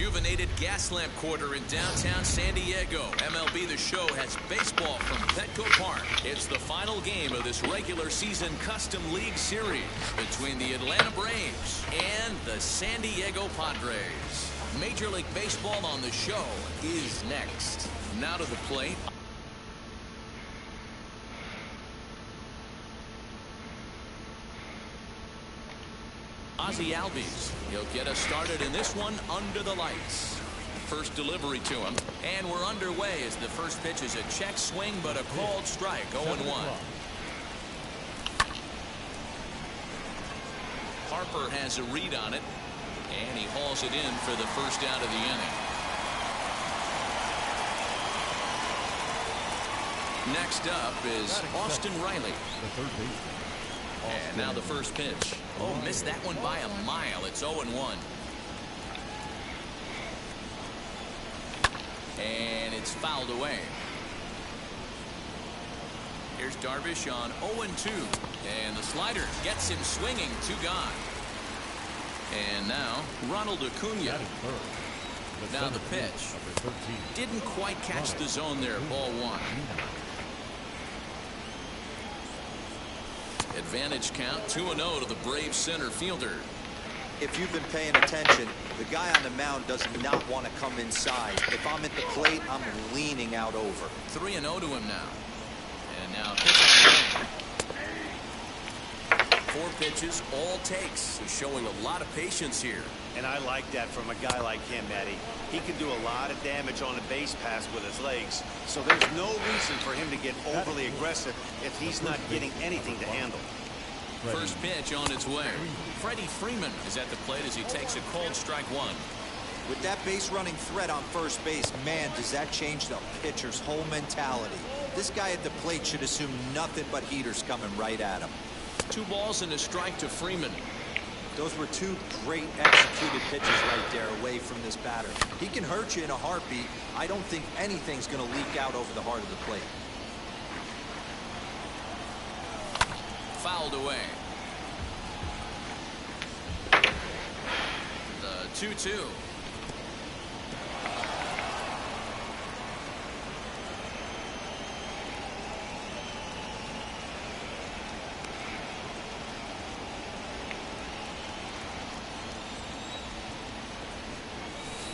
rejuvenated Gaslamp Quarter in downtown San Diego. MLB The Show has baseball from Petco Park. It's the final game of this regular season Custom League Series between the Atlanta Braves and the San Diego Padres. Major League Baseball on The Show is next. Now to the plate. Ozzie Albies. He'll get us started in this one under the lights. First delivery to him. And we're underway as the first pitch is a check swing, but a called strike, 0-1. Harper has a read on it, and he hauls it in for the first out of the inning. Next up is Austin Riley. The third baseman. And now the first pitch. Oh, missed that one by a mile. It's 0-1. And it's fouled away. Here's Darvish on 0-2. And the slider gets him swinging. 2 gone. And now Ronald Acuna. Now the pitch. Didn't quite catch the zone there. Ball 1. Advantage count, 2-0 to the Braves center fielder. If you've been paying attention, the guy on the mound does not want to come inside. If I'm at the plate, I'm leaning out over. 3-0 to him now. And now pitch on the way. 4 pitches, all takes. He's showing a lot of patience here. And I like that from a guy like him, Eddie. He can do a lot of damage on a base pass with his legs. So there's no reason for him to get overly aggressive if he's not getting anything to handle. First pitch on its way. Freddie Freeman is at the plate as he takes a called strike 1. With that base running threat on first base, man, does that change the pitcher's whole mentality. This guy at the plate should assume nothing but heaters coming right at him. 2 balls and a strike to Freeman. Those were 2 great executed pitches right there away from this batter. He can hurt you in a heartbeat. I don't think anything's going to leak out over the heart of the plate. Fouled away. The 2-2.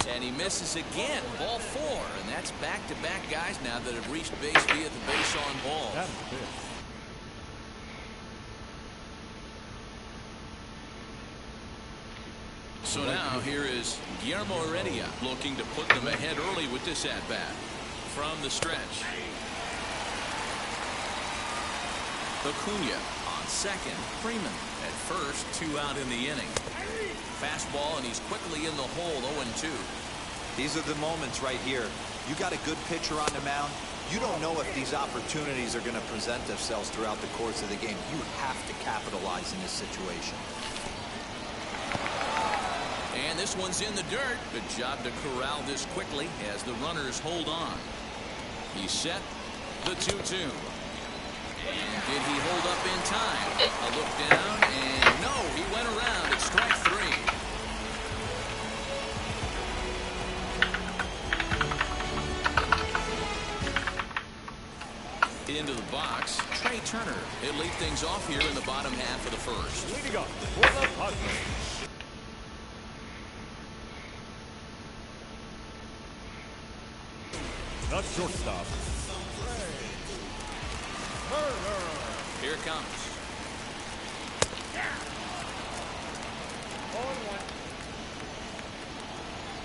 And he misses again. Ball 4. And that's back-to-back guys now that have reached base via the base on balls. So now here is Guillermo Heredia looking to put them ahead early with this at-bat. From the stretch. Acuna on second. Freeman at first. 2 out in the inning. Fastball, and he's quickly in the hole. 0-2. These are the moments right here. You got a good pitcher on the mound. You don't know if these opportunities are going to present themselves throughout the course of the game. You have to capitalize in this situation. And this one's in the dirt. Good job to corral this quickly as the runners hold on. He's set. The 2-2. And did he hold up in time? A look down, and no, he went around at strike 3. Into the box, Trey Turner. He'll lead things off here in the bottom half of the first. Leading up for the Padres. The shortstop. Here it comes.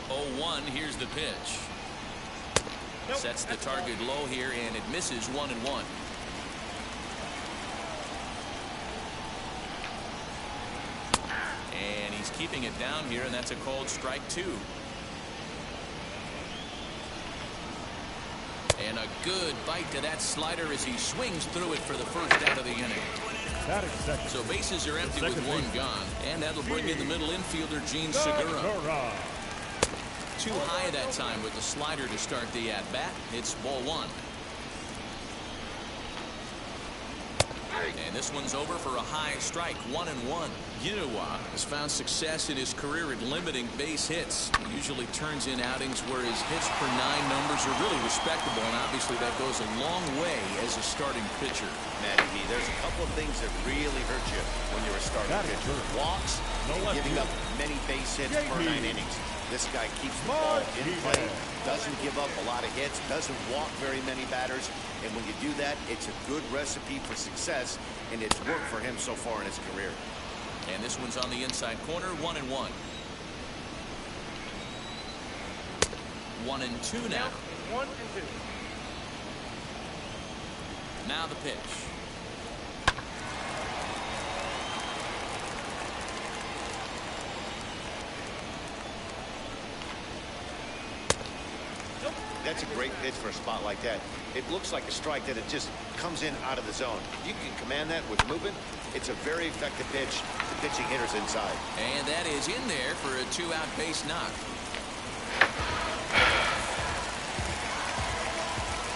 0-1. Here's the pitch. Sets the target low here, and it misses 1-1. And he's keeping it down here, and that's a called strike 2. And a good bite to that slider as he swings through it for the first out of the inning. So bases are empty with 1 gone, and that'll bring in the middle infielder, Gene Segura. Too high that time with the slider to start the at-bat. It's ball 1. And this one's over for a high strike. 1-1. Yunua has found success in his career at limiting base hits. He usually turns in outings where his hits per 9 numbers are really respectable, and obviously that goes a long way as a starting pitcher. Matty B, there's a couple of things that really hurt you when you're a starting pitcher. Walks and giving up many base hits per 9 innings. This guy keeps the ball in play, doesn't give up a lot of hits, doesn't walk very many batters, and when you do that, it's a good recipe for success, and it's worked for him so far in his career. And this one's on the inside corner. 1-1. 1-2 now. 1-2. Now the pitch. That's a great pitch for a spot like that. It looks like a strike that it just comes in out of the zone. You can command that with movement. It's a very effective pitch to pitching hitters inside. And that is in there for a 2-out base knock.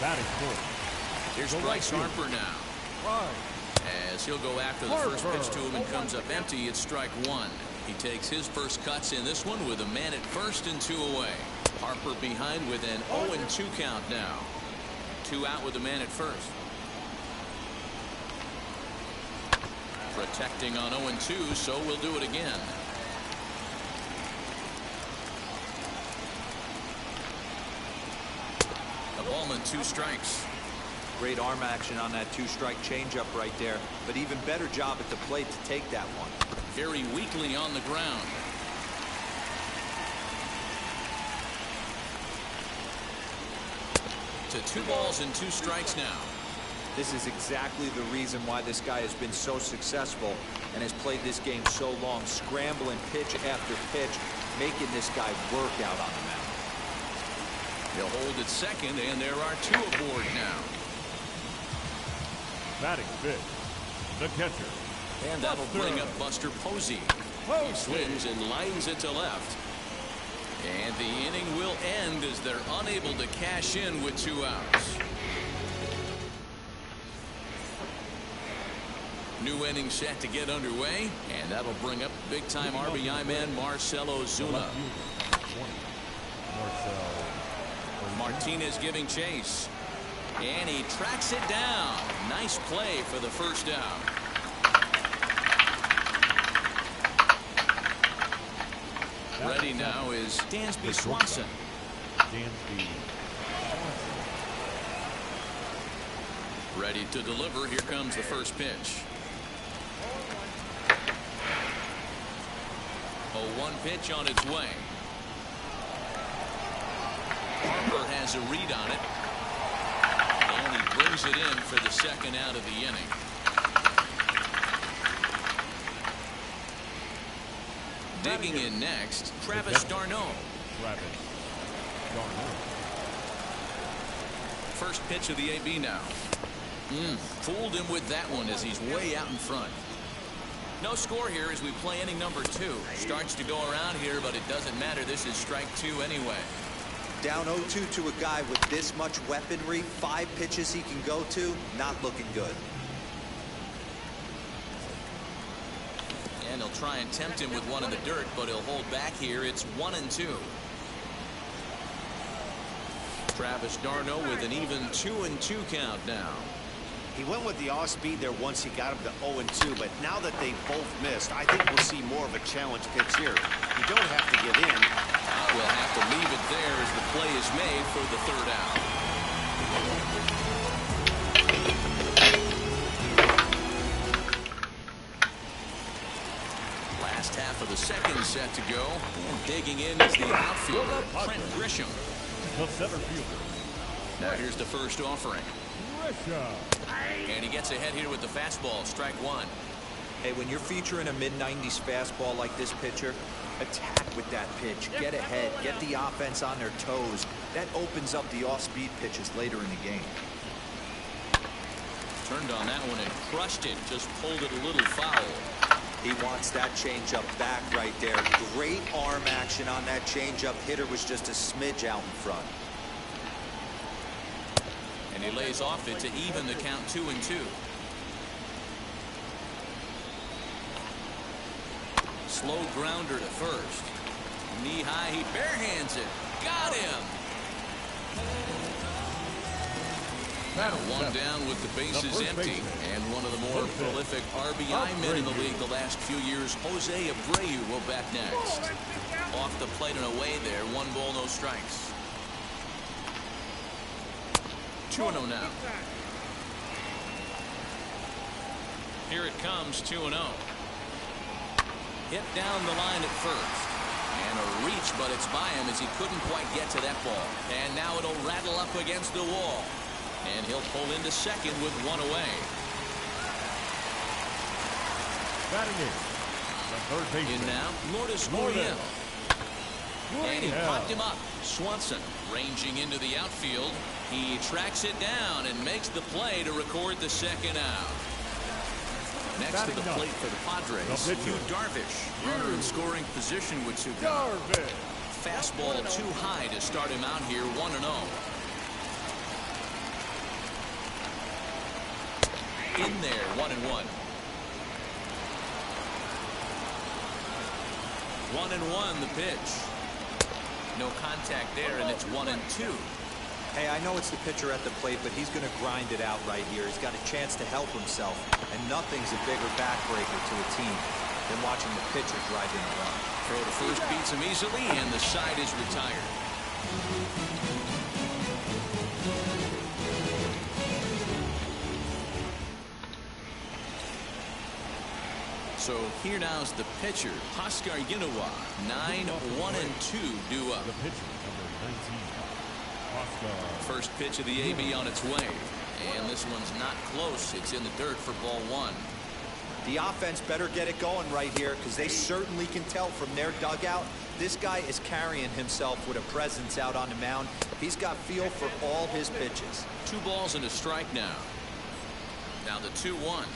Batting fourth. Here's Bryce Harper now. As he'll go after the first pitch to him and comes up empty, it's strike 1. He takes his first cuts in this one with a man at first and 2 away. Harper behind with an 0-2 count now. 2 out with a man at first. Protecting on 0-2, so we'll do it again. A ball and 2 strikes. Great arm action on that 2-strike changeup right there, but even better job at the plate to take that one. Very weakly on the ground. To 2 balls and 2 strikes now. This is exactly the reason why this guy has been so successful and has played this game so long, scrambling pitch after pitch, making this guy work out on the mound. He'll hold at second, and there are 2 aboard now. Batting fifth, the catcher. And that'll bring up Buster Posey. He swings and lines it to left. And the inning will end as they're unable to cash in with 2 outs. New inning set to get underway, and that'll bring up big-time RBI man Marcell Ozuna. Martinez giving chase. And he tracks it down. Nice play for the first out. Ready now is Dansby Swanson. Ready to deliver. Here comes the first pitch. 0-1 pitch on its way. Harper has a read on it. And he brings it in for the second out of the inning. Digging in next, Travis d'Arnaud. First pitch of the AB now. Fooled him with that one as he's way out in front. No score here as we play inning number 2. Starts to go around here, but it doesn't matter. This is strike 2 anyway. Down 0-2 to a guy with this much weaponry, 5 pitches he can go to, not looking good. And he'll try and tempt him with one in the dirt, but he'll hold back here. It's 1-2. Travis d'Arnaud with an even 2-2 count now. He went with the off speed there once he got him to 0-2, but now that they both missed, I think we'll see more of a challenge pitch here. You don't have to give in. We'll have to leave it there as the play is made for the 3rd out. Last half of the 2nd set to go. And digging in is the outfielder, Trent Grisham. The center fielder. Now here's the first offering. And he gets ahead here with the fastball, strike 1. Hey, when you're featuring a mid-90s fastball like this pitcher, attack with that pitch. Get ahead. Get the offense on their toes. That opens up the off-speed pitches later in the game. Turned on that one and crushed it. Just pulled it a little foul. He wants that changeup back right there. Great arm action on that changeup. Hitter was just a smidge out in front. And he lays off it to even the count 2-2. Slow grounder to first. Knee high, he barehands it. Got him. One down with the bases empty. And one of the more prolific RBI men in the league the last few years, Jose Abreu, will bat next. Off the plate and away there. 1 ball, no strikes. 2-0 now. Here it comes, 2-0. Hit down the line at first. And a reach, but it's by him as he couldn't quite get to that ball. And now it'll rattle up against the wall. And he'll pull into second with 1 away. Batting in. The third baseman. In now, Lourdes Gurriel. And he popped him up. Swanson ranging into the outfield. He tracks it down and makes the play to record the 2nd out. Next to the plate for the Padres, Yu Darvish. Runner in scoring position with 2 down. Fastball too high to start him out here, 1-0. In there, 1-1. 1-1 the pitch. No contact there, and it's 1-2. Hey, I know it's the pitcher at the plate, but he's going to grind it out right here. He's got a chance to help himself, and nothing's a bigger backbreaker to a team than watching the pitcher drive in a run. Throw to first beats him easily, and the side is retired. So here now's the pitcher, Oscar Yinoa. 9-1-2 due up. The pitcher, number 19. Oscar. First pitch of the AB on its way. And this one's not close. It's in the dirt for ball 1. The offense better get it going right here, because they certainly can tell from their dugout this guy is carrying himself with a presence out on the mound. He's got feel for all his pitches. 2 balls and a strike now. Now the 2-1.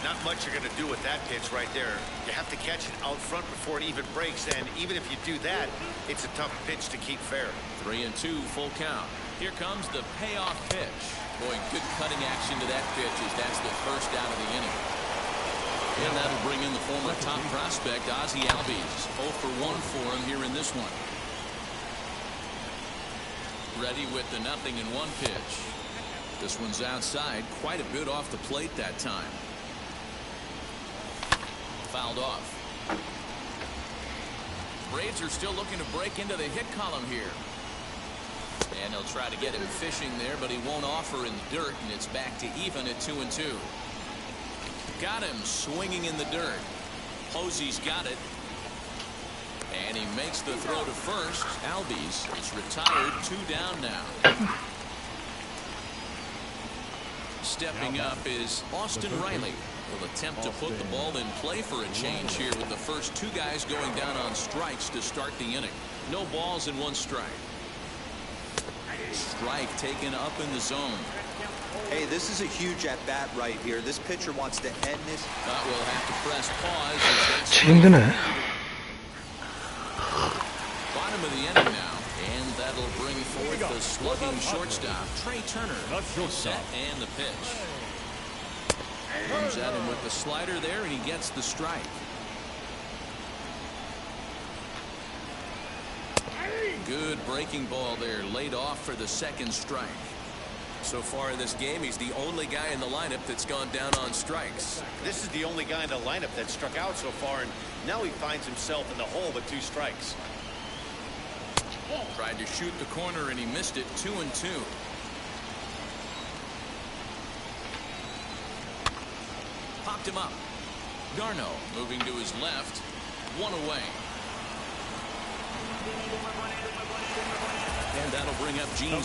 Not much you're going to do with that pitch right there. You have to catch it out front before it even breaks, and even if you do that, it's a tough pitch to keep fair. 3-2, full count. Here comes the payoff pitch. Boy, good cutting action to that pitch as that's the first out of the inning. And that'll bring in the former top prospect, Ozzie Albies. 0 for 1 for him here in this one. Ready with the 0-1 pitch. This one's outside, quite a bit off the plate that time. Fouled off. Braves are still looking to break into the hit column here. And they'll try to get him fishing there, but he won't offer in the dirt, and it's back to even at 2-2. Got him swinging in the dirt. Posey's got it. And he makes the throw to first. Albies is retired, 2 down now. stepping up is Austin Riley. Will attempt to put the ball in play for a change here with the first two guys going down on strikes to start the inning. No balls and one strike. Strike taken up in the zone. Hey, this is a huge at-bat right here. This pitcher wants to end this. We'll have to press pause. 힘드네. Bottom of the inning now. And that'll bring forth the slugging shortstop, Trey Turner. Set and the pitch. Comes at him with the slider there, and he gets the strike. Good breaking ball there, laid off for the second strike. So far in this game, he's the only guy in the lineup that's gone down on strikes. This is the only guy in the lineup that struck out so far, and now he finds himself in the hole with 2 strikes. Tried to shoot the corner, and he missed it. 2-2. Popped him up. Garno moving to his left. 1 away. And that'll bring up Gene.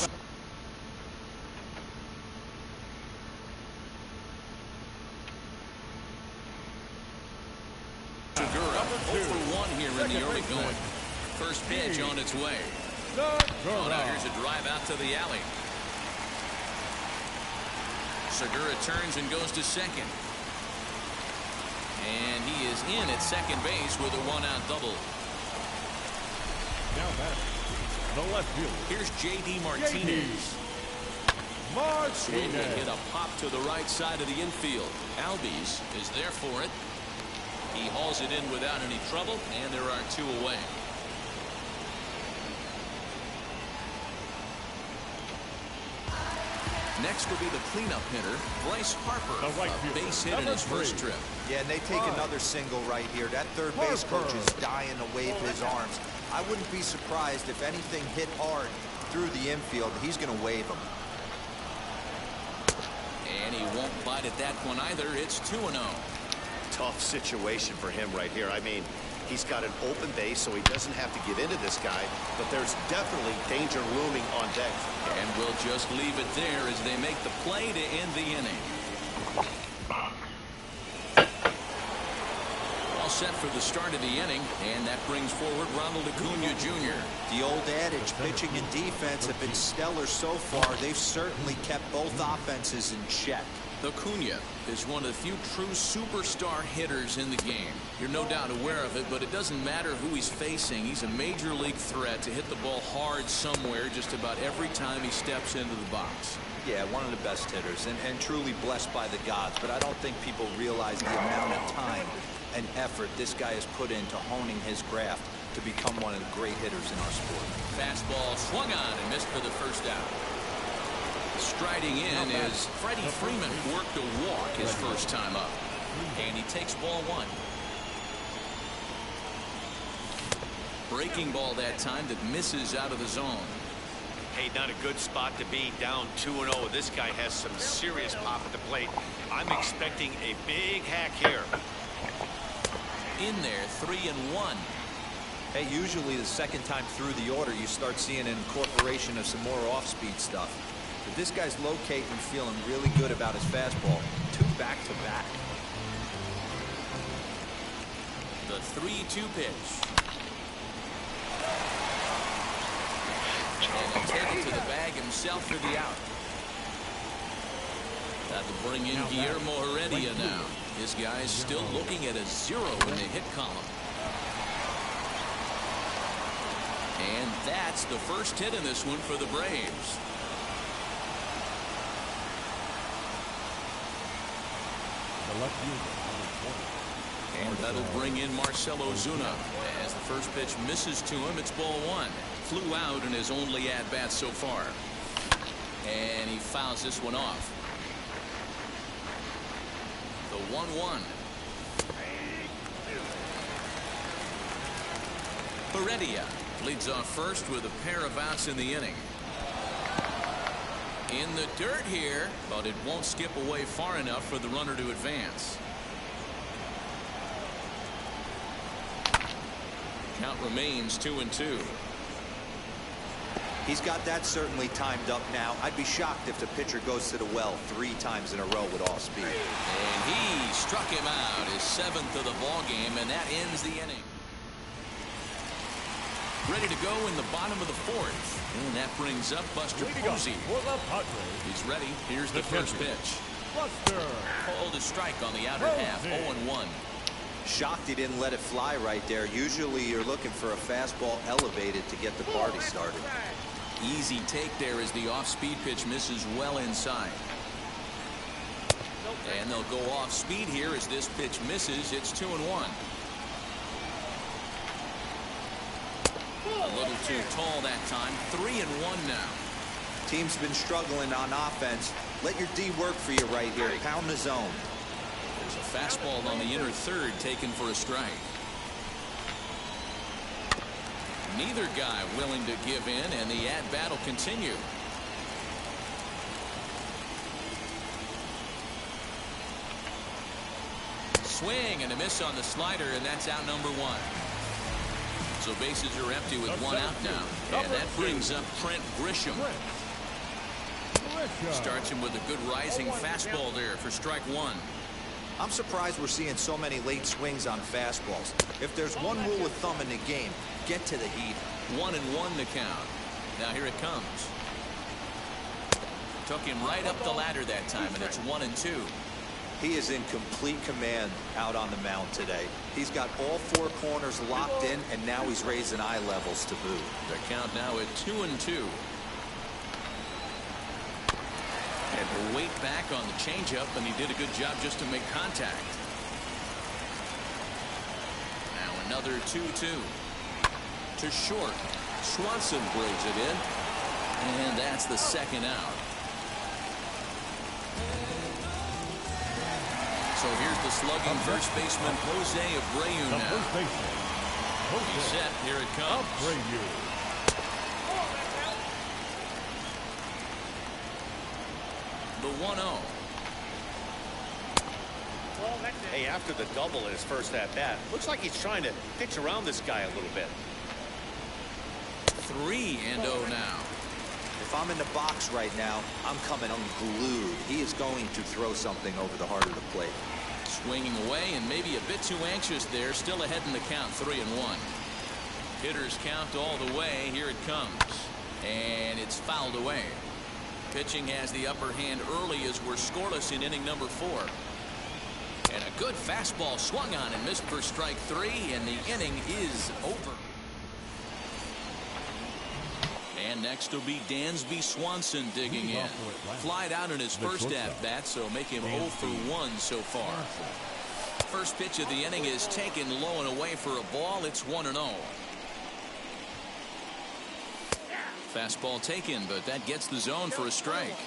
Segura 0-for-1 here in the early going. First pitch on its way. Oh, now here's a drive out to the alley. Segura turns and goes to second. And he is in at second base with a 1-out double. Now back, the left field. Here's J.D. Martinez. Swing and hit a pop to the right side of the infield. Albies is there for it. He hauls it in without any trouble, and there are 2 away. Next will be the cleanup hitter, Bryce Harper, a base hit in his first trip. Yeah, and they take another single right here. That third base coach is dying to wave his arms. I wouldn't be surprised if anything hit hard through the infield. He's going to wave them. And he won't bite at that one either. It's 2-0. Tough situation for him right here. I mean, he's got an open base, so he doesn't have to get into this guy, but there's definitely danger looming on deck. And we'll just leave it there as they make the play to end the inning. All set for the start of the inning, and that brings forward Ronald Acuna Jr. The old adage, pitching and defense have been stellar so far. They've certainly kept both offenses in check. Acuna is one of the few true superstar hitters in the game. You're no doubt aware of it, but it doesn't matter who he's facing. He's a major league threat to hit the ball hard somewhere just about every time he steps into the box. Yeah, one of the best hitters and truly blessed by the gods, but I don't think people realize the amount of time and effort this guy has put into honing his craft to become one of the great hitters in our sport. Fastball swung on and missed for the first out. Striding in as Freddie Freeman worked a walk his first time up. And he takes ball 1. Breaking ball that time that misses out of the zone. Hey, not a good spot to be, down 2-0. This guy has some serious pop at the plate. I'm expecting a big hack here. In there, 3-1. Hey, usually the second time through the order, you start seeing an incorporation of some more off-speed stuff. But this guy's locating and feeling really good about his fastball. 2 back-to-back. The 3-2 pitch. And he'll take it to the bag himself for the out. That'll bring in Guillermo Heredia now. This guy's still looking at a 0 in the hit column. And that's the first hit in this one for the Braves. And that'll bring in Marcell Ozuna. As the first pitch misses to him, it's ball 1. Flew out in his only at-bat so far. And he fouls this one off. The 1-1. Heredia leads off first with a pair of outs in the inning. In the dirt here, but it won't skip away far enough for the runner to advance. Count remains 2-2. He's got that certainly timed up now. I'd be shocked if the pitcher goes to the well 3 times in a row with off speed. And he struck him out, his 7th of the ball game, and that ends the inning. Ready to go in the bottom of the 4th. And that brings up Buster Posey. He's ready. Here's the first pitch. Called a strike on the outer half, 0-1. Shocked he didn't let it fly right there. Usually you're looking for a fastball elevated to get the party started. Easy take there as the off-speed pitch misses well inside. And they'll go off speed here as this pitch misses. It's 2-1. A little too tall that time. 3-1 now. Team's been struggling on offense. Let your D work for you right here. Pound the zone. There's a fastball on the inner third taken for a strike. Neither guy willing to give in, and the at-bat will continue. Swing and a miss on the slider, and that's out number 1. So bases are empty with 1 out now. And that brings up Trent Grisham. Starts him with a good rising fastball there for strike 1. I'm surprised we're seeing so many late swings on fastballs. If there's one rule of thumb in the game, get to the heat. 1-1 the count. Now here it comes. Took him right up the ladder that time, and it's 1-2. He is in complete command out on the mound today. He's got all 4 corners locked in, and now he's raising eye levels to boot. The count now at 2-2. And the weight back on the changeup, and he did a good job just to make contact. Now another 2-2. To short. Swanson brings it in. And that's the 2nd out. So here's the slugging first baseman Jose Abreu now. He's set. Here it comes. The 1-0. Hey, after the double in his first at-bat, looks like he's trying to pitch around this guy a little bit. 3-0 now. If I'm in the box right now, I'm coming unglued. He is going to throw something over the heart of the plate. Swinging away and maybe a bit too anxious there. Still ahead in the count, 3-1. Hitters count all the way. Here it comes. And it's fouled away. Pitching has the upper hand early as we're scoreless in inning number 4. And a good fastball swung on and missed for strike 3, and the inning is over. And next will be Dansby Swanson digging in. Flied out in his first at-bat, so make him 0 for 1 so far. First pitch of the inning is taken low and away for a ball. It's 1-0. Fastball taken, but that gets the zone for a strike.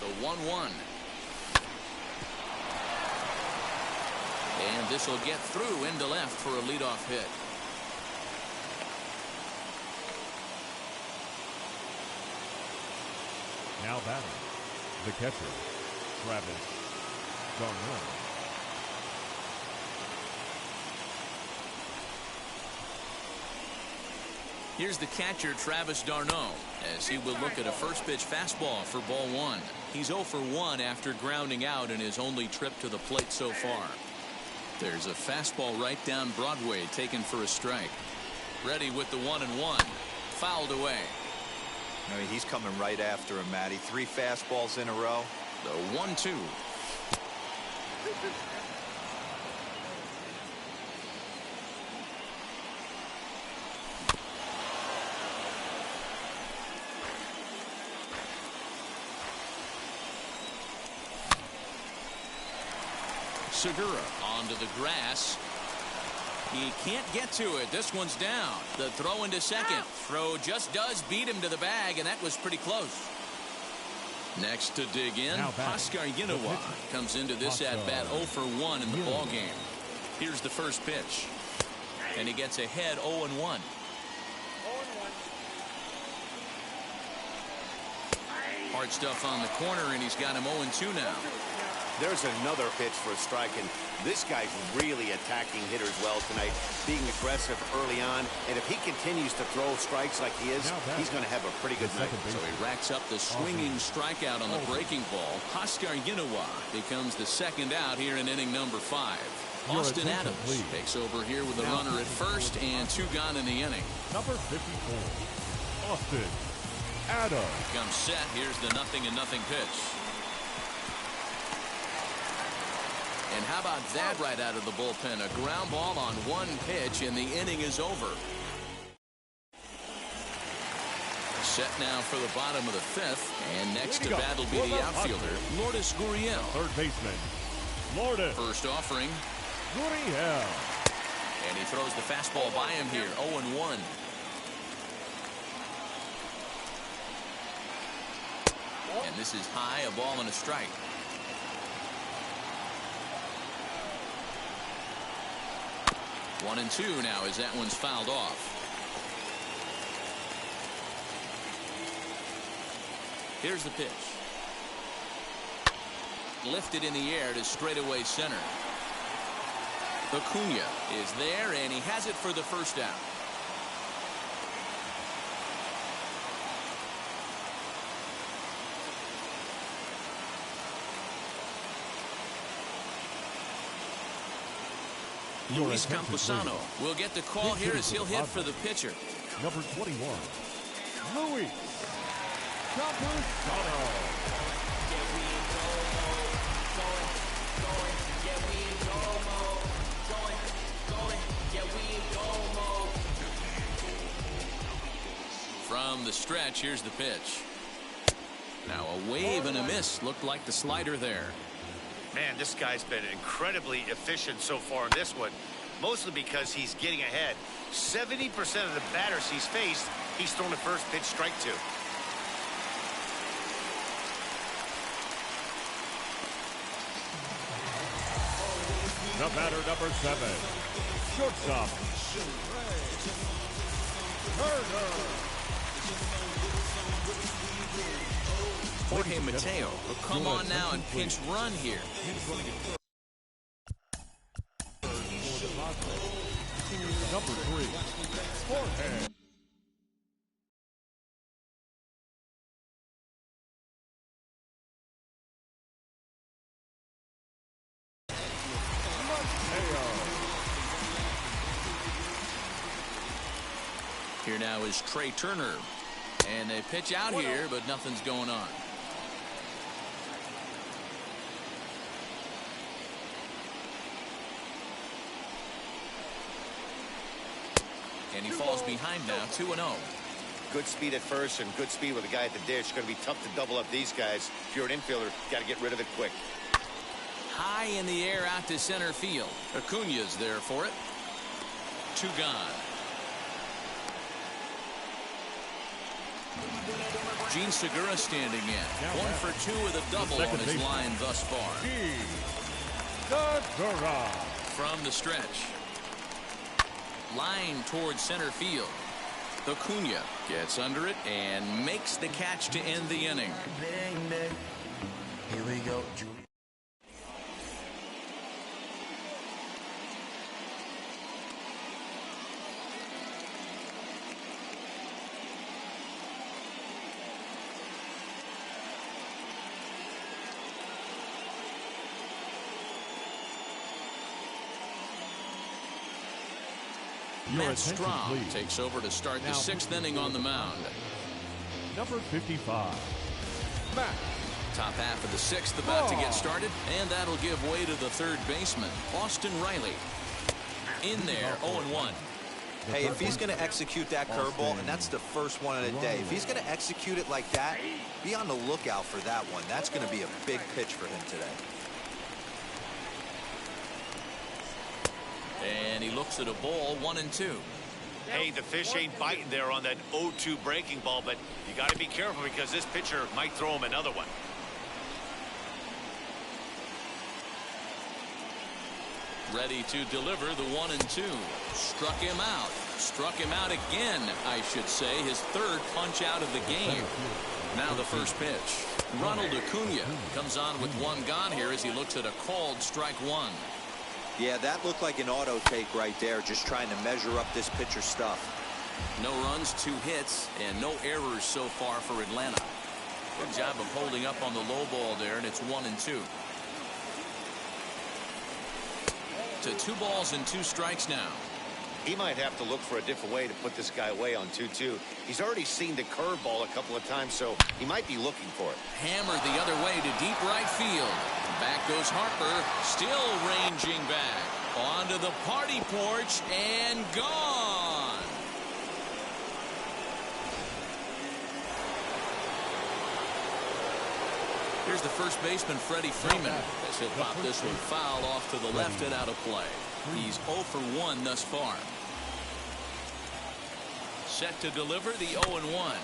The 1-1. And this will get through into left for a leadoff hit. Now batting, the catcher, Travis Darno. Here's the catcher, Travis Darno, as he will look at a first pitch fastball for ball 1. He's 0 for 1 after grounding out in his only trip to the plate so far. There's a fastball right down Broadway taken for a strike. Ready with the 1-1. Fouled away. I mean, he's coming right after him, Matty. 3 fastballs in a row. The 1-2. Segura onto the grass. He can't get to it. This one's down. The throw into second. Throw just does beat him to the bag, and that was pretty close. Next to dig in, Oscar Yinowa comes into this at-bat 0 for 1 in the ball game. Here's the first pitch. And he gets ahead 0-1. Hard stuff on the corner, and he's got him 0-2 now. There's another pitch for a strike, and this guy's really attacking hitters well tonight, being aggressive early on. And if he continues to throw strikes like he is, he's going to have a pretty good night. So he racks up the swinging strikeout on the breaking ball. Huskar Yinawa becomes the second out here in inning number 5. Austin Adams takes over here with a runner at first and 2 gone in the inning. Number 54, Austin Adams. Comes set. Here's the 0-0 pitch. And how about that right out of the bullpen? A ground ball on 1 pitch, and the inning is over. Set now for the bottom of the 5th, and next to bat will be the outfielder, Lourdes Gurriel. Third baseman, Lourdes. First offering. Gurriel. And he throws the fastball by him here, 0-1. And this is high, a ball and a strike. One and 2 now as that one's fouled off. Here's the pitch. Lifted in the air to straightaway center. Acuna is there, and he has it for the first out. Luis Camposano will get the call here as he'll hit for the pitcher. Number 21, Luis Camposano. From the stretch, here's the pitch. Now a wave and a miss. Looked like the slider there. Man, this guy's been incredibly efficient so far in this one, mostly because he's getting ahead. 70% of the batters he's faced, he's thrown a first pitch strike to. The batter, number 7, shortstop, Turner. Jorge Mateo will come on now and pinch run here. Number 3, Jorge. Here now is Trey Turner. And they pitch out here, but nothing's going on. And he falls behind now, 2-0. Good speed at first and good speed with the guy at the dish. Going to be tough to double up these guys. If you're an infielder, got to get rid of it quick. High in the air out to center field. Acuna's there for it. 2 gone. Gene Segura standing in. 1 for 2 with a double on his line thus far. Segura. From the stretch. Line towards center field. Acuna gets under it and makes the catch to end the inning. Here we go. Matt Strahm takes over to start the 6th inning on the mound. Number 55, Matt. Top half of the 6th about to get started, and that'll give way to the 3rd baseman, Austin Riley. In there, 0-1. Hey, if he's going to execute that curveball, and that's the first one of the day, if he's going to execute it like that, be on the lookout for that one. That's going to be a big pitch for him today. And he looks at a ball, 1-2. Hey, the fish ain't biting there on that 0-2 breaking ball, but you got to be careful because this pitcher might throw him another one. Ready to deliver the 1-2. Struck him out. Struck him out again, I should say. His 3rd punch out of the game. Now the first pitch. Ronald Acuna comes on with one gone here as he looks at a called strike one. Yeah, that looked like an auto take right there, just trying to measure up this pitcher's stuff. No runs, 2 hits, and no errors so far for Atlanta. Good job of holding up on the low ball there, and it's 1-2. To 2 balls and 2 strikes now. He might have to look for a different way to put this guy away on 2-2. He's already seen the curveball a couple of times, so he might be looking for it. Hammered the other way to deep right field. Back goes Harper, still ranging back. Onto the party porch and gone. Here's the first baseman, Freddie Freeman, as he'll pop this one foul off to the left and out of play. He's 0 for 1 thus far. Set to deliver the 0-1.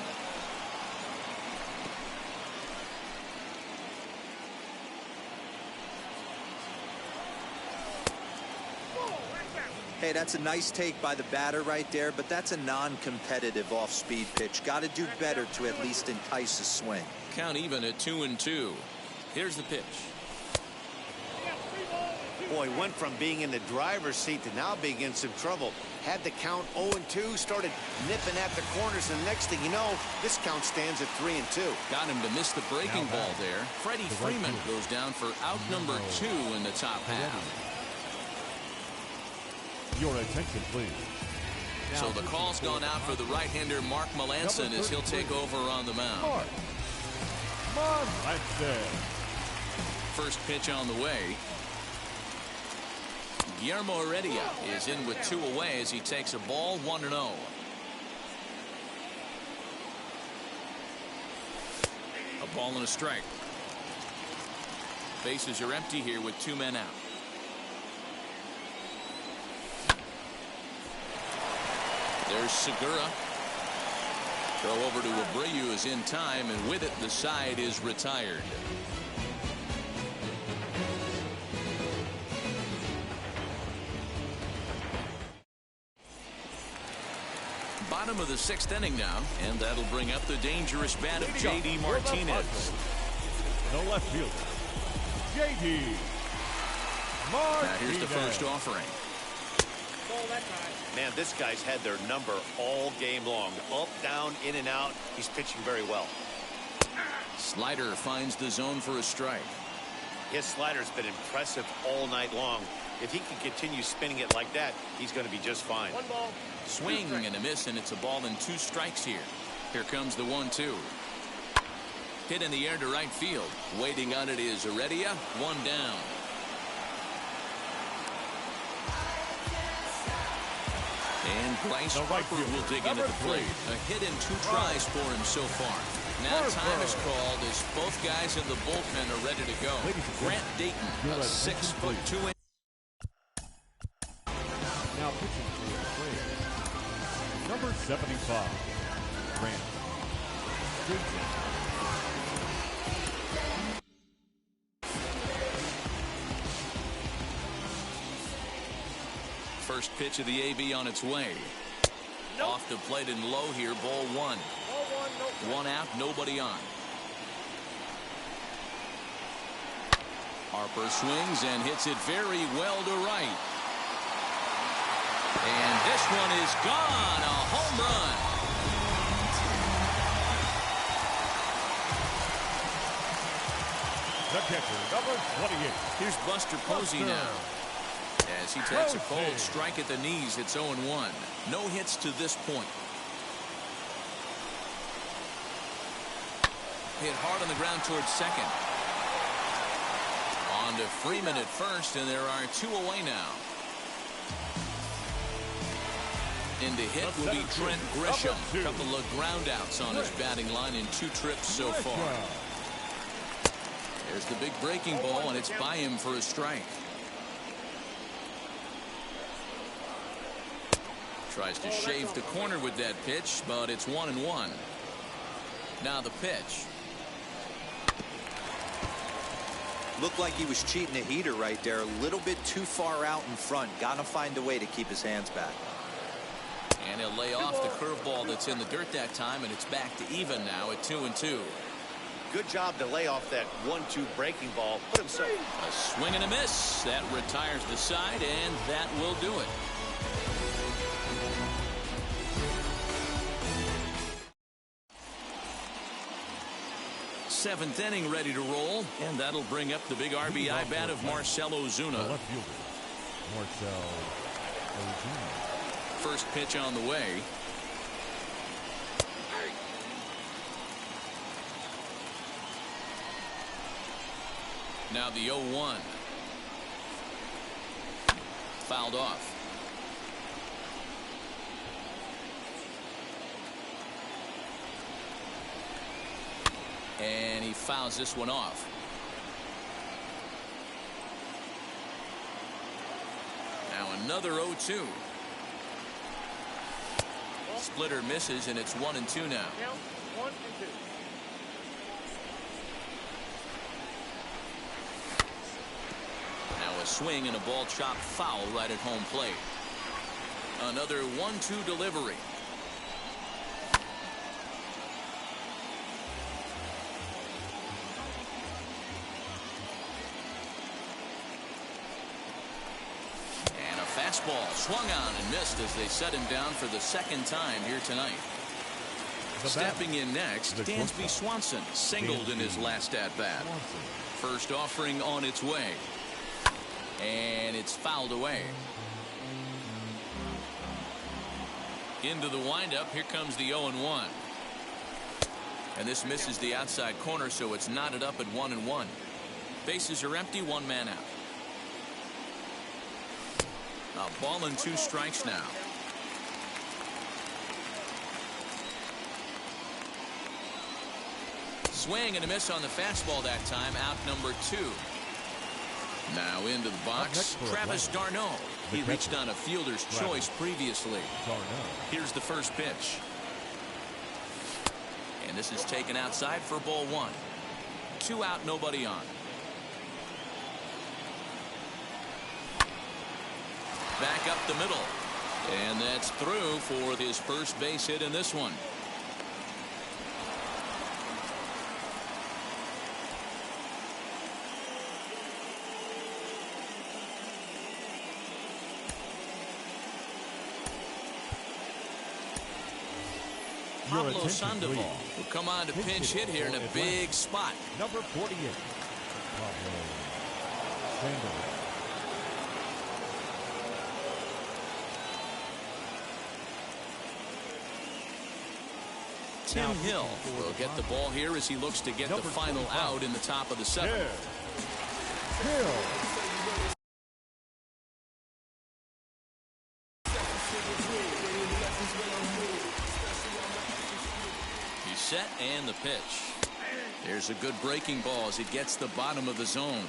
Hey, that's a nice take by the batter right there, but that's a non-competitive off-speed pitch. Got to do better to at least entice a swing. Count even at 2-2. Here's the pitch. Boy, went from being in the driver's seat to now being in some trouble. Had the count 0-2, started nipping at the corners, and the next thing you know, this count stands at 3-2. Got him to miss the breaking ball there. Freddie Freeman goes down for out number 2 in the top half. Your attention, please. So the call's gone out for the right-hander Mark Melanson as he'll take over on the mound. First pitch on the way. Guillermo Heredia is in with 2 away as he takes a ball 1-0. A ball and a strike. Bases are empty here with 2 men out. There's Segura. Throw over to Abreu is in time, and with it the side is retired. Bottom of the 6th inning now, and that'll bring up the dangerous bat of J.D. Martinez. No left fielder, J.D. Martinez. Now here's the first offering. Man, this guy's had their number all game long. Up, down, in and out. He's pitching very well. Slider finds the zone for a strike. His slider's been impressive all night long. If he can continue spinning it like that, he's going to be just fine. 1 ball. Swing and a miss, and it's a ball and 2 strikes here. Here comes the 1-2. Hit in the air to right field. Waiting on it is Heredia. 1 down. And Bryce Harper will dig into the plate. A hit in 2 tries for him so far. Now time is called as both guys in the bullpen are ready to go. Grant Dayton, a 6'2". Now pitching for the Braves, number 75, Grant Dayton. First pitch of the AB on its way. Off the plate and low here, ball 1. Ball 1, nope. 1 out, nobody on. Harper swings and hits it very well to right. And this one is gone. A home run. The catcher, number 28. Here's Buster Posey now. As he takes a cold strike at the knees, it's 0-1. No hits to this point. Hit hard on the ground towards second. On to Freeman at first, and there are 2 away now. In to hit will be Trent Grisham. A couple of ground outs on his batting line in 2 trips so far. There's the big breaking ball, and it's by him for a strike. Tries to shave the corner with that pitch, but it's 1-1. Now the pitch. Looked like he was cheating a heater right there. A little bit too far out in front. Got to find a way to keep his hands back. And he'll lay off the curveball that's in the dirt that time, and it's back to even now at 2-2. Good job to lay off that 1-2 breaking ball. Put himself. A swing and a miss. That retires the side, and that will do it. Seventh inning ready to roll, and that'll bring up the big RBI bat of Marcell Ozuna. The left fielder, Marcell Ozuna. First pitch on the way. Now the 0-1. Fouled off. And he fouls this one off. Now another 0-2. Splitter misses, and it's 1-2 now. 1-2. Now a swing and a ball chopped foul right at home plate. Another 1-2 delivery. Fastball swung on and missed as they set him down for the second time here tonight. Stepping in next, Dansby Swanson singled in his last at-bat. First offering on its way. And it's fouled away. Into the windup, here comes the 0-1. And this misses the outside corner, so it's knotted up at 1-1. Bases are empty, one man out. A ball and 2 strikes now. Swing and a miss on the fastball that time. Out number 2. Now into the box, Travis d'Arnaud. He reached on a fielder's choice previously. Here's the first pitch. And this is taken outside for ball 1. 2 out, nobody on. Back up the middle. And that's through for his first base hit in this one. Pablo Sandoval will come on to pinch hit here in a big spot. Number 48. Pablo Sandoval. Tim Hill will get the ball here as he looks to get the final out in the top of the 7th. Hill. He's set and the pitch. There's a good breaking ball as it gets the bottom of the zone.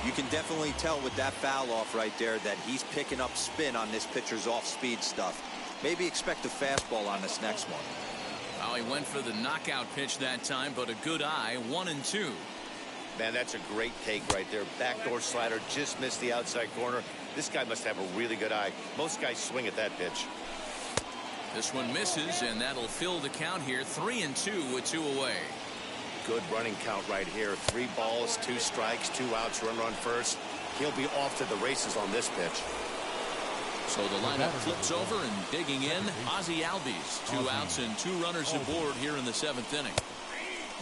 You can definitely tell with that foul off right there that he's picking up spin on this pitcher's off-speed stuff. Maybe expect a fastball on this next one. Well, he went for the knockout pitch that time, but a good eye. 1-2. Man, that's a great take right there. Backdoor slider just missed the outside corner. This guy must have a really good eye. Most guys swing at that pitch. This one misses, and that'll fill the count here. 3-2 with 2 away. Good running count right here. 3 balls, 2 strikes, 2 outs, run first. He'll be off to the races on this pitch. So the lineup flips over and digging in. Ozzie Albies. 2 outs and 2 runners aboard here in the 7th inning.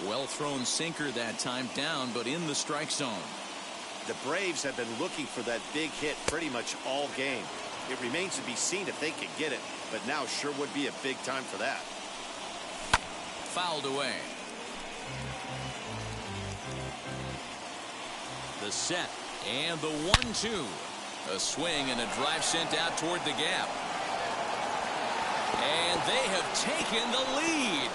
Well thrown sinker that time, down but in the strike zone. The Braves have been looking for that big hit pretty much all game. It remains to be seen if they can get it, but now sure would be a big time for that. Fouled away. The set and the 1-2. A swing and a drive sent out toward the gap. And they have taken the lead.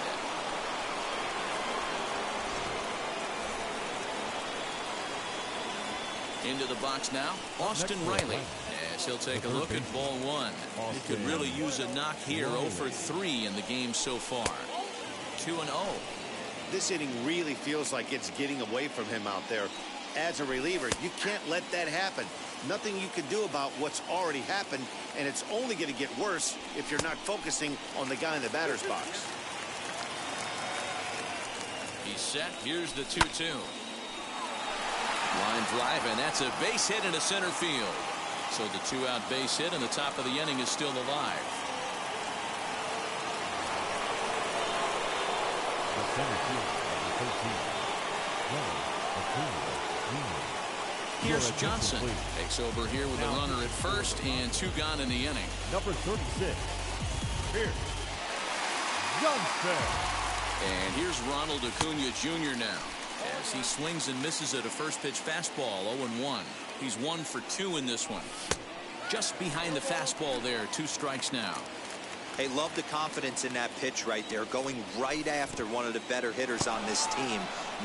Into the box now, Austin Riley. As he'll take a look at ball 1. He could really use a knock here. 0 for 3 in the game so far. 2-0. This inning really feels like it's getting away from him out there. As a reliever, you can't let that happen. Nothing you can do about what's already happened, and it's only going to get worse if you're not focusing on the guy in the batter's box. He's set. Here's the 2-2. Line drive, and that's a base hit into center field. So the 2-out base hit, and the top of the inning is still alive. The center field, number 13, Here's Johnson. Takes over here with a runner at first and 2 gone in the inning. Number 36. Here's Johnson. And here's Ronald Acuna Jr. now, as he swings and misses at a first pitch fastball. 0-1. He's 1 for 2 in this one. Just behind the fastball there. 2 strikes now. Hey, love the confidence in that pitch right there. Going right after one of the better hitters on this team.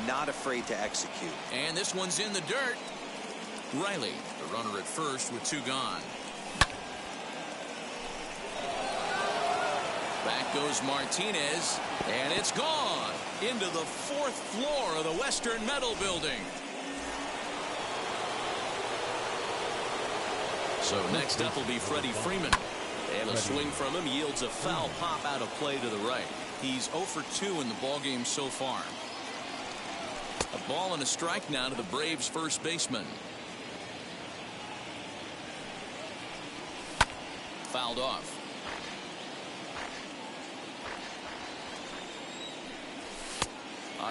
Not afraid to execute. And this one's in the dirt. Riley, the runner at first with 2 gone. Back goes Martinez, and it's gone into the 4th floor of the Western Metal Building. So next up will be Freddie Freeman. And a swing from him yields a foul pop out of play to the right. He's 0 for 2 in the ballgame so far. A ball and a strike now to the Braves' first baseman. Fouled off.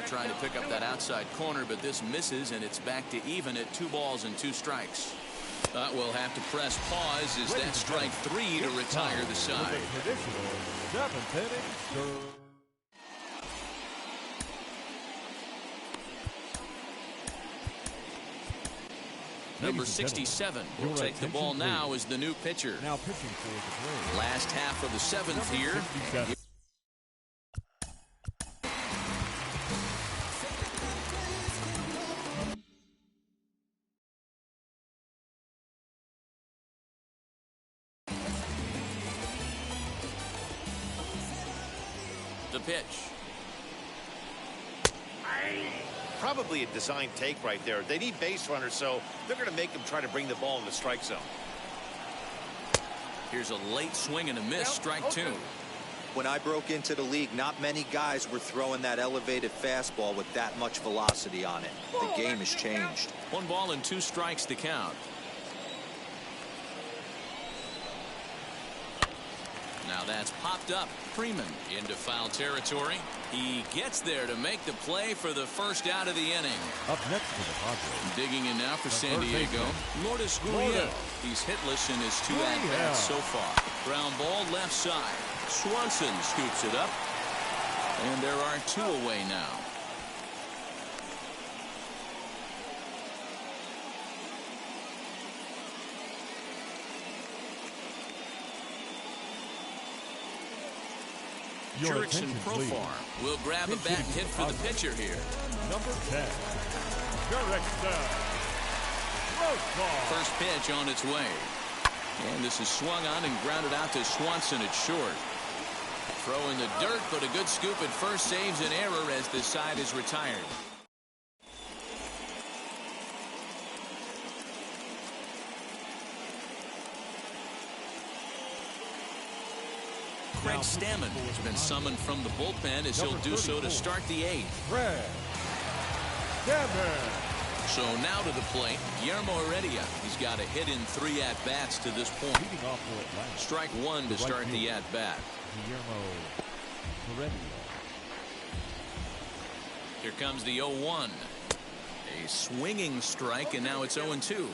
Trying to pick up that outside corner, but this misses, and it's back to even at 2 balls and 2 strikes. We'll have to press pause as that's strike 3 to retire the side. Number 67 will take the ball now as the new pitcher. Now pitching for the Braves. Last half of the 7th here. The pitch. Probably a design take right there. They need base runners, so they're going to make them try to bring the ball in the strike zone. Here's a late swing and a miss. Strike 2. When I broke into the league, not many guys were throwing that elevated fastball with that much velocity on it. The game has changed. 1 ball and 2 strikes to count. Now that's popped up. Freeman into foul territory. He gets there to make the play for the first out of the inning. Up next to the Padres. Digging in now for San Diego, Lourdes Gurriel. He's hitless in his 2 at-bats so far. Ground ball left side. Swanson scoops it up. And there are 2 away now. Jurickson Profar will grab a bat and hit for the pitcher here. Number 10, Jurickson Profar. First pitch on its way. And this is swung on and grounded out to Swanson at short. Throw in the dirt, but a good scoop at first saves an error as this side is retired. Craig Stammen has been summoned from the bullpen as he'll do so to start the 8th. Craig Stammen. So now to the plate, Guillermo Heredia. He's got a hit in 3 at-bats to this point. Strike 1 to start the at-bat. Guillermo Heredia. Here comes the 0-1. A swinging strike, and now it's 0-2.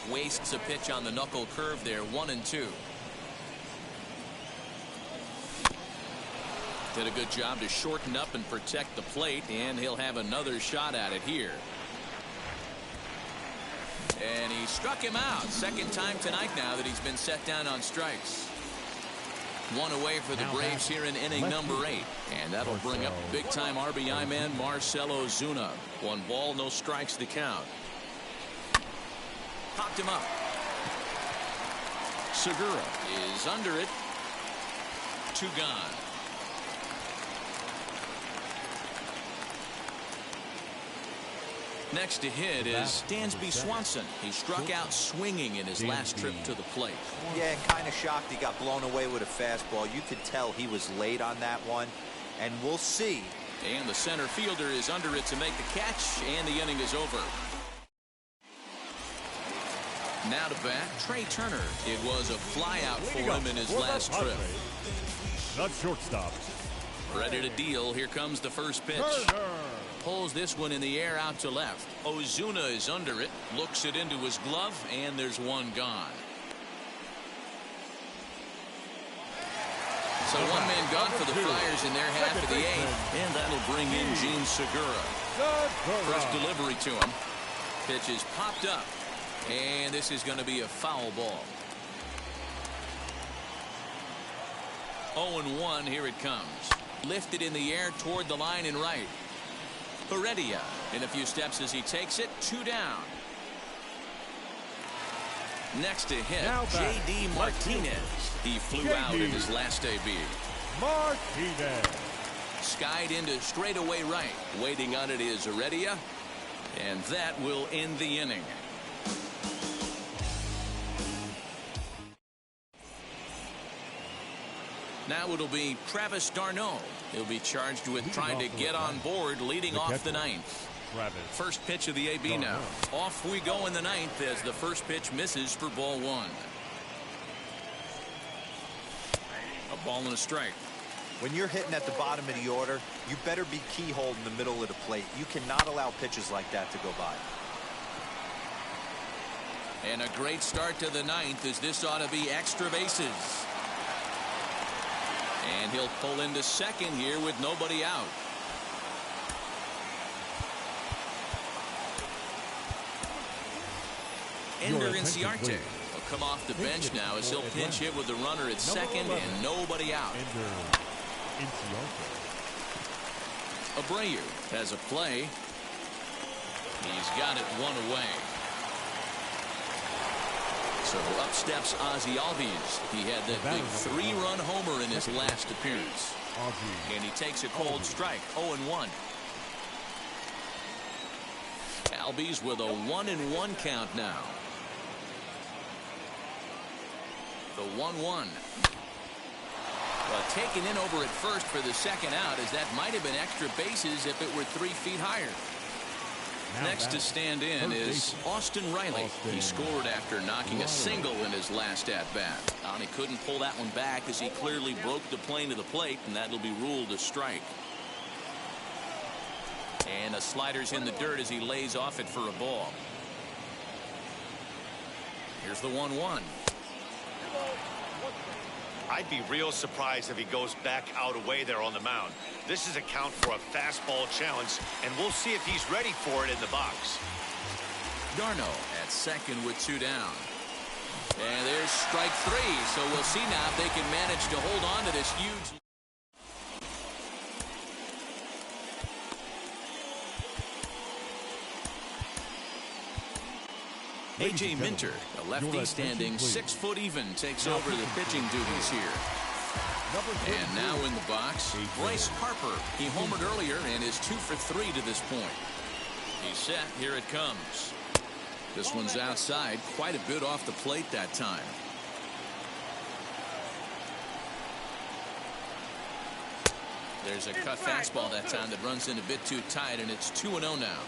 Wastes a pitch on the knuckle curve there. 1-2. Did a good job to shorten up and protect the plate, and he'll have another shot at it here. And he struck him out. Second time tonight now that he's been set down on strikes. 1 away for the Braves here in inning number 8. And that'll bring up big-time RBI man Marcell Ozuna. 1 ball, no strikes to count. Popped him up. Segura is under it. 2 gone. Next to hit is Dansby Swanson. He struck out swinging in his last trip to the plate. Yeah, kind of shocked he got blown away with a fastball. You could tell he was late on that one, and we'll see. And the center fielder is under it to make the catch, and the inning is over. Now to bat, Trey Turner. It was a flyout for him in his last trip. Not shortstop. Ready to deal. Here comes the first pitch. Pulls this one in the air out to left. Ozuna is under it. Looks it into his glove, and there's one gone. So one man gone for the Flyers in their half of the eighth, and that'll bring in Gene Segura. First delivery to him. Pitch is popped up, and this is going to be a foul ball. 0-1, here it comes. Lifted in the air toward the line and right. Heredia in a few steps as he takes it. 2 down. Next to hit, J.D. Martinez. He flew out in his last AB. Martinez. Skied into straightaway right. Waiting on it is Heredia, and that will end the inning. Now it'll be Travis d'Arnaud. He'll be charged with trying to get on board leading off the ninth. First pitch of the AB now. Off we go in the ninth as the first pitch misses for ball one. A ball and a strike. When you're hitting at the bottom of the order, you better be keyhole in the middle of the plate. You cannot allow pitches like that to go by. And a great start to the ninth as this ought to be extra bases. And he'll pull into second here with nobody out. Ender Inciarte will come off the bench now as he'll pinch hit with the runner at second and nobody out. Abreu has a play. He's got it one away. So up steps Ozzie Albies. He had that big 3-run homer in his last appearance. And he takes a cold strike. 0-1. Albies with a 1-1 count now. The 1-1. Well, taken in over at first for the second out, as that might have been extra bases if it were 3 feet higher. Next to stand in is Austin Riley. He scored after knocking a single in his last at-bat. And he couldn't pull that one back as he clearly broke the plane of the plate, and that'll be ruled a strike. And a slider's in the dirt as he lays off it for a ball. Here's the 1-1. I'd be real surprised if he goes back out away there on the mound. This is a count for a fastball challenge, and we'll see if he's ready for it in the box. d'Arnaud at second with 2 down. And there's strike 3, so we'll see now if they can manage to hold on to this huge. A.J. Minter, a lefty standing 6 foot even, takes over the pitching duties here. And now in the box, Bryce Harper. He homered earlier and is 2 for 3 to this point. He's set. Here it comes. This one's outside, quite a bit off the plate that time. There's a cut fastball that time that runs in a bit too tight, and it's 2-0 now.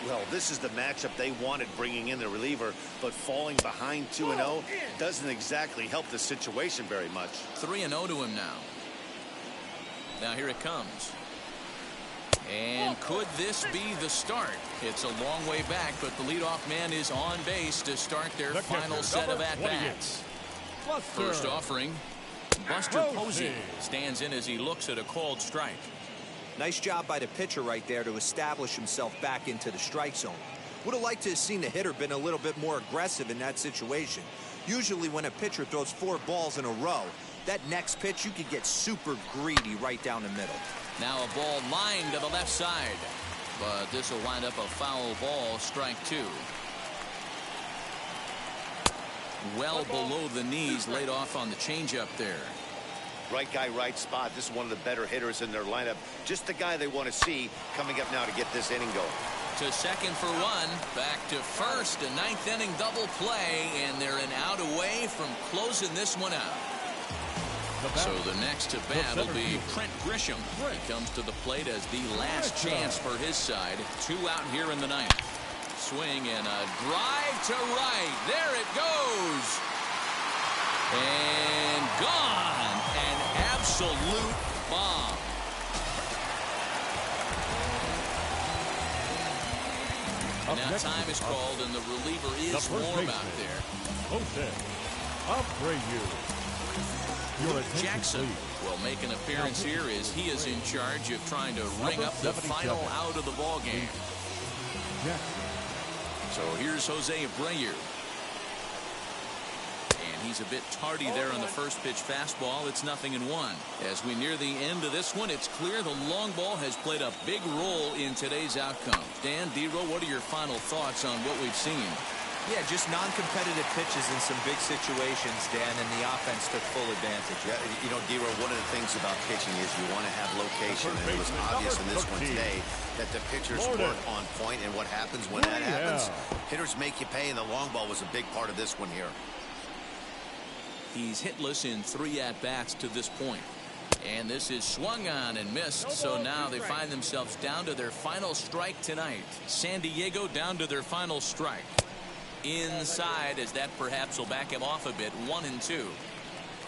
Well, this is the matchup they wanted, bringing in the reliever, but falling behind 2-0 doesn't exactly help the situation very much. 3-0 to him now. Now here it comes. And could this be the start? It's a long way back, but the leadoff man is on base to start their final set of at-bats. First offering, Buster Posey stands in as he looks at a called strike. Nice job by the pitcher right there to establish himself back into the strike zone. Would have liked to have seen the hitter been a little bit more aggressive in that situation. Usually when a pitcher throws 4 balls in a row, that next pitch you could get super greedy right down the middle. Now a ball lined to the left side, but this will wind up a foul ball, strike 2. Well below the knees, laid off on the changeup there. Right guy, right spot. This is one of the better hitters in their lineup. Just the guy they want to see coming up now to get this inning going. To second for one. Back to first. A ninth inning double play. And they're an out away from closing this one out. So the next to bat will be Trent Grisham. He comes to the plate as the last chance for his side. 2 out here in the ninth. Swing and a drive to right. There it goes. And gone. An absolute bomb. And now time is called and the reliever is warm out there. Jackson will make an appearance here as he is in charge of trying to ring up the final out of the ball game. So here's Jose Abreu. And he's a bit tardy there on the first pitch fastball. It's 0-1. As we near the end of this one, it's clear the long ball has played a big role in today's outcome. Dan, D-Row, what are your final thoughts on what we've seen? Yeah, just non-competitive pitches in some big situations, Dan, and the offense took full advantage. Yeah, you know, D-Row, one of the things about pitching is you want to have location, and it was obvious in this one today that the pitchers weren't on point, and what happens when that happens? Hitters make you pay, and the long ball was a big part of this one here. He's hitless in 3 at-bats to this point. And this is swung on and missed, so now they find themselves down to their final strike tonight. San Diego down to their final strike. Inside, as that perhaps will back him off a bit. 1-2.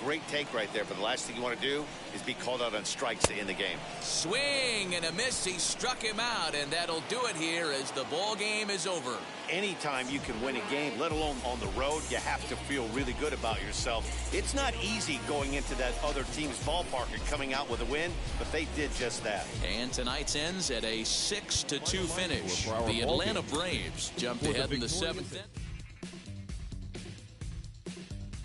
Great take right there, but the last thing you want to do is be called out on strikes to end the game. Swing and a miss. He struck him out, and that'll do it here as the ball game is over. Anytime you can win a game, let alone on the road, you have to feel really good about yourself. It's not easy going into that other team's ballpark and coming out with a win, but they did just that. And tonight's ends at a 6-2 finish. The Atlanta Braves jumped ahead in the 7th.